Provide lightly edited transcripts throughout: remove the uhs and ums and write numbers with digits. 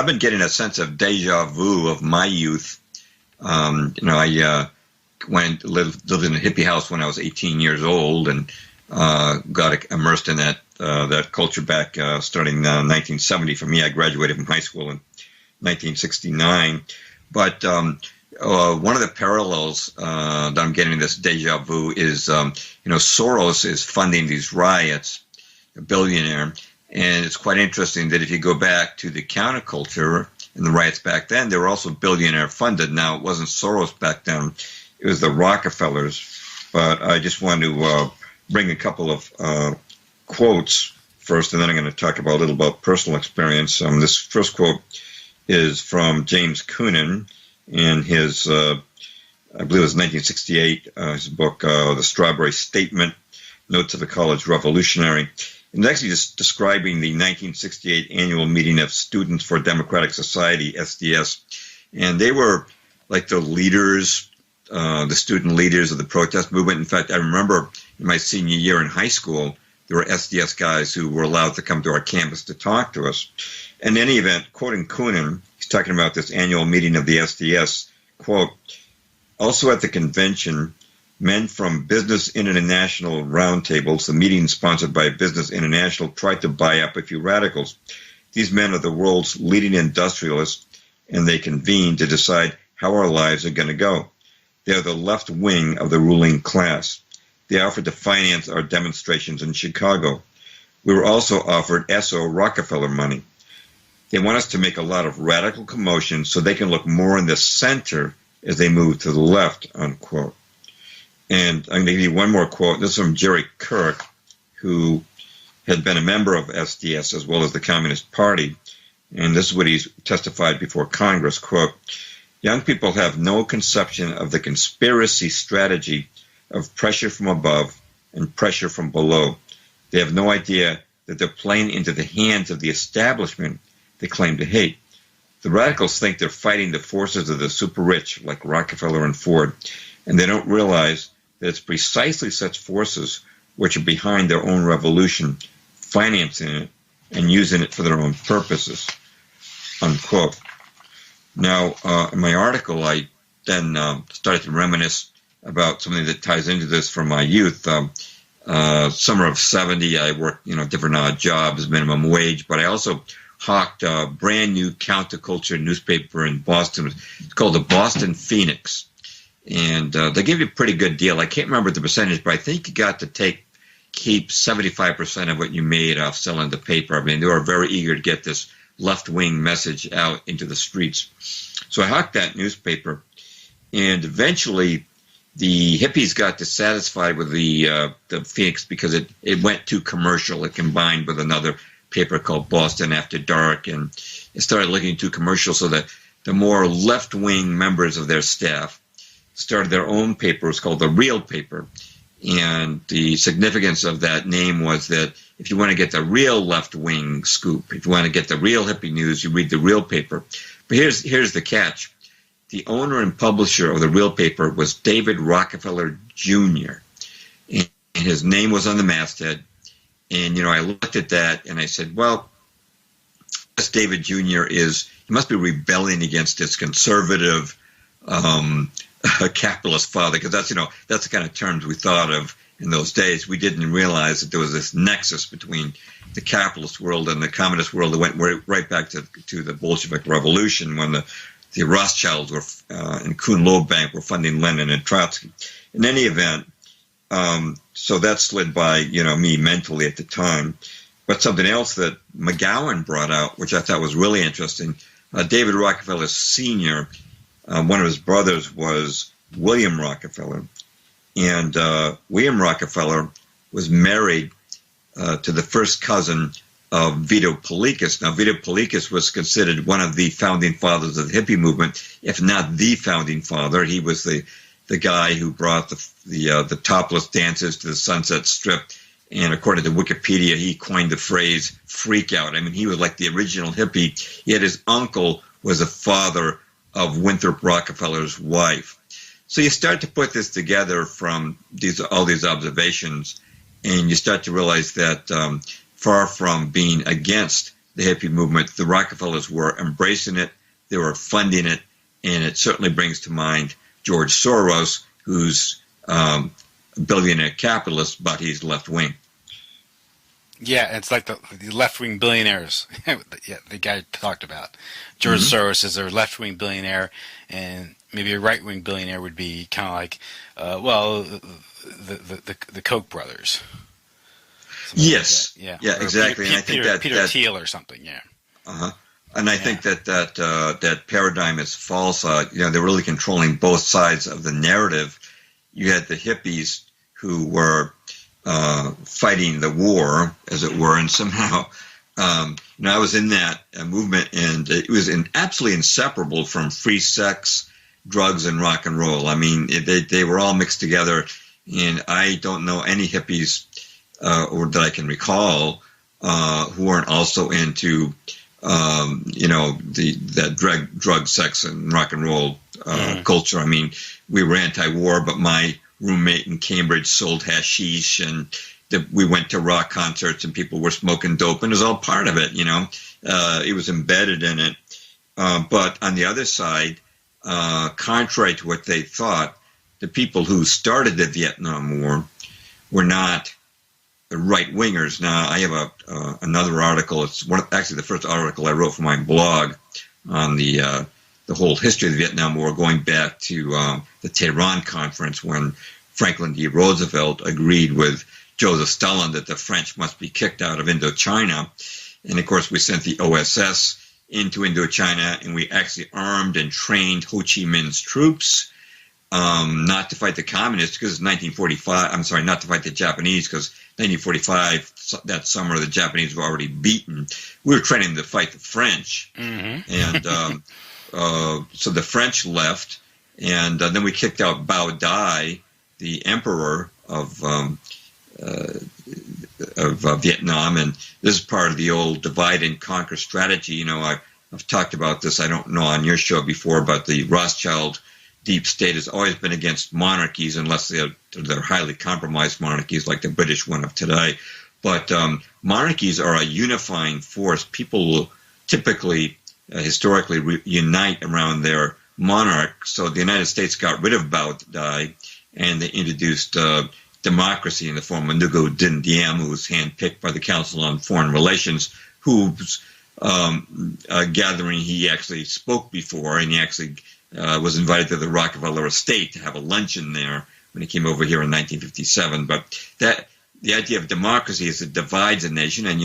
I've been getting a sense of deja vu of my youth. I lived in a hippie house when I was 18 years old, and got immersed in that culture back starting 1970. For me, I graduated from high school in 1969. But one of the parallels that I'm getting in this deja vu is, Soros is funding these riots, a billionaire. And it's quite interesting that if you go back to the counterculture and the riots back then, they were also billionaire funded. Now, it wasn't Soros back then. It was the Rockefellers. But I just want to bring a couple of quotes first, and then I'm going to talk a little about personal experience. This first quote is from James Coonan in his, I believe it was 1968, his book, The Strawberry Statement, Notes of a College Revolutionary. And actually just describing the 1968 annual meeting of Students for Democratic Society, SDS. And they were like the leaders, the student leaders of the protest movement. In fact, I remember in my senior year in high school, there were SDS guys who were allowed to come to our campus to talk to us. In any event, quoting Coonan, he's talking about this annual meeting of the SDS, quote, also at the convention, men from Business International roundtables, the meeting sponsored by Business International, tried to buy up a few radicals. These men are the world's leading industrialists, and they convened to decide how our lives are going to go. They are the left wing of the ruling class. They offered to finance our demonstrations in Chicago. We were also offered SO Rockefeller money. They want us to make a lot of radical commotion so they can look more in the center as they move to the left, unquote. And I'm going to give you one more quote. This is from Jerry Kirk, who had been a member of SDS as well as the Communist Party. And this is what he's testified before Congress, quote, young people have no conception of the conspiracy strategy of pressure from above and pressure from below. They have no idea that they're playing into the hands of the establishment they claim to hate. The radicals think they're fighting the forces of the super rich like Rockefeller and Ford, and they don't realize that it's precisely such forces which are behind their own revolution, financing it and using it for their own purposes, unquote. Now, in my article, I then started to reminisce about something that ties into this from my youth. Summer of 70, I worked, different odd jobs, minimum wage, but I also hawked a brand new counterculture newspaper in Boston. It's called the Boston Phoenix. And they gave you a pretty good deal. I can't remember the percentage, but I think you got to keep 75% of what you made off selling the paper. I mean, they were very eager to get this left-wing message out into the streets. So I hawked that newspaper, and eventually the hippies got dissatisfied with the Phoenix because it went too commercial. It combined with another paper called Boston After Dark, and it started looking too commercial, so that the more left-wing members of their staff started their own paper. It was called The Real Paper. And the significance of that name was that if you want to get the real left-wing scoop, if you want to get the real hippie news, you read The Real Paper. But here's the catch. The owner and publisher of The Real Paper was David Rockefeller Jr. And his name was on the masthead. And, I looked at that and I said, well, this David Jr. he must be rebelling against his conservative capitalist father, because that's the kind of terms we thought of in those days. We didn't realize that there was this nexus between the capitalist world and the communist world that went right back to the Bolshevik Revolution, when the Rothschilds and Kuhn-Loeb Bank were funding Lenin and Trotsky. In any event, so that slid by me mentally at the time. But something else that McGowan brought out, which I thought was really interesting, David Rockefeller Sr., one of his brothers was William Rockefeller, and William Rockefeller was married to the first cousin of Vito Polikas. Now, Vito Polikas was considered one of the founding fathers of the hippie movement, if not the founding father. He was the guy who brought the topless dances to the Sunset Strip, and according to Wikipedia, he coined the phrase "freak out." I mean, he was like the original hippie. Yet his uncle was the father of Winthrop Rockefeller's wife. So you start to put this together from all these observations, and you start to realize that far from being against the hippie movement. The Rockefellers were embracing it, they were funding it, and it certainly brings to mind George Soros, who's a billionaire capitalist, but he's left-wing. Yeah, it's like the left-wing billionaires. Yeah, the guy talked about. George Soros is a left-wing billionaire, and maybe a right-wing billionaire would be kind of like, the Koch brothers. Yes. Like yeah, exactly. Peter, and I think Peter Thiel or something. Yeah. And I think that paradigm is false. They're really controlling both sides of the narrative. You had the hippies who were fighting the war, as it were, and somehow, I was in that movement, and it was absolutely inseparable from free sex, drugs, and rock and roll. I mean, they were all mixed together, and I don't know any hippies, or that I can recall, who weren't also into, that drug, sex, and rock and roll culture. I mean, we were anti-war, but my roommate in Cambridge sold hashish, and we went to rock concerts, and people were smoking dope, and it was all part of it. It was embedded in it. But on the other side, contrary to what they thought, the people who started the Vietnam War were not right-wingers. Now, I have another article. It's actually the first article I wrote for my blog on the whole history of the Vietnam War, going back to the Tehran Conference, when Franklin D. Roosevelt agreed with Joseph Stalin that the French must be kicked out of Indochina. And, of course, we sent the OSS into Indochina, and we actually armed and trained Ho Chi Minh's troops, not to fight the communists, because 1945, I'm sorry, not to fight the Japanese, because 1945, that summer, the Japanese were already beaten. We were training to fight the French. And so the French left, and then we kicked out Bao Dai, the emperor of Vietnam, and this is part of the old divide and conquer strategy. I've talked about this, I don't know, on your show before, but the Rothschild deep state has always been against monarchies, unless they're highly compromised monarchies like the British one of today. But monarchies are a unifying force. People will typically, historically, unite around their monarch. So the United States got rid of Bao Dai, and they introduced democracy in the form of Nguyen Dinh Diem, who was handpicked by the Council on Foreign Relations, whose gathering he actually spoke before, and he actually was invited to the Rockefeller estate to have a luncheon there when he came over here in 1957. But the idea of democracy is it divides a nation, and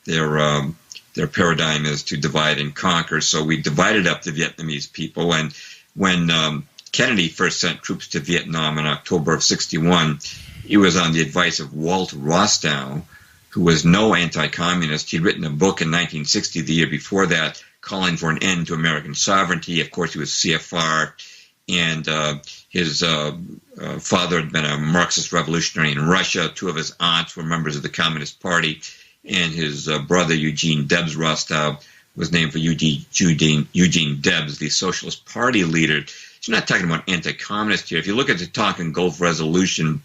their paradigm is to divide and conquer. So we divided up the Vietnamese people, and when Kennedy first sent troops to Vietnam in October of '61, it was on the advice of Walt Rostow, who was no anti-communist. He'd written a book in 1960, the year before that, calling for an end to American sovereignty. Of course, he was CFR, and his father had been a Marxist revolutionary in Russia. Two of his aunts were members of the Communist Party, and his brother, Eugene Debs Rostow, was named for Eugene Debs, the Socialist Party leader. So you're not talking about anti-communist here. If you look at the Tonkin Gulf Resolution,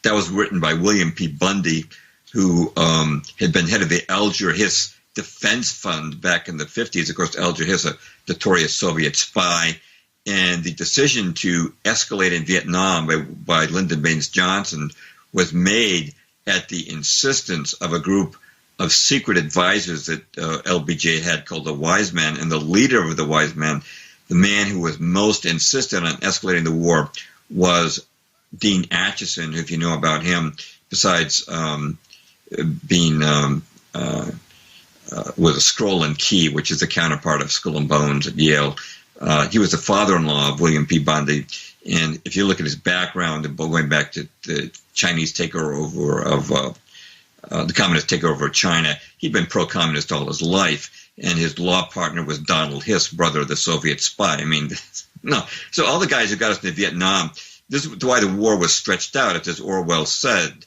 that was written by William P. Bundy, who had been head of the Alger Hiss Defense Fund back in the 50s. Of course, Alger Hiss, a notorious Soviet spy. And the decision to escalate in Vietnam by Lyndon Baines Johnson was made at the insistence of a group of secret advisors that LBJ had called the Wise Men. And the leader of the Wise Men, the man who was most insistent on escalating the war, was Dean Acheson, if you know about him, besides being with a Scroll and Key, which is the counterpart of Skull and Bones at Yale. He was the father-in-law of William P. Bundy, and if you look at his background, going back to the Chinese takeover of the communist takeover of China, he'd been pro-communist all his life, and his law partner was Donald Hiss, brother of the Soviet spy. I mean, no. So all the guys who got us into Vietnam, this is why the war was stretched out, as Orwell said.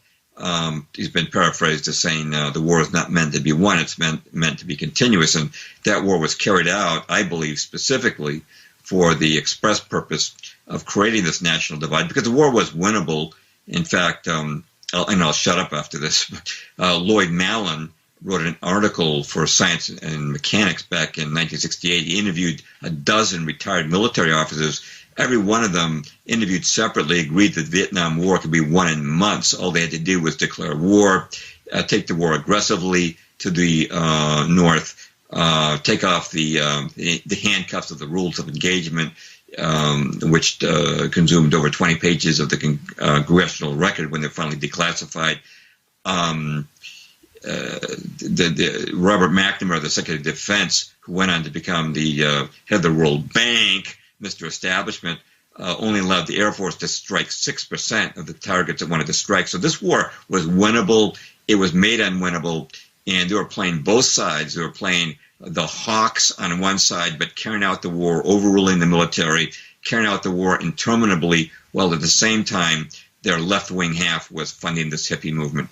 He's been paraphrased as saying the war is not meant to be won, it's meant to be continuous. And that war was carried out, I believe, specifically for the express purpose of creating this national divide, because the war was winnable. In fact, and I'll shut up after this, Lloyd Malin wrote an article for Science and Mechanics back in 1968. He interviewed a dozen retired military officers. Every one of them, interviewed separately, agreed that the Vietnam War could be won in months. All they had to do was declare war, take the war aggressively to the north, take off the handcuffs of the rules of engagement, which consumed over 20 pages of the congressional record when they're finally declassified. Robert McNamara, the Secretary of Defense, who went on to become the head of the World Bank, Mr. Establishment, only allowed the Air Force to strike 6% of the targets it wanted to strike. So this war was winnable. It was made unwinnable, and they were playing both sides. They were playing the hawks on one side, but carrying out the war, overruling the military, carrying out the war interminably, while at the same time their left-wing half was funding this hippie movement.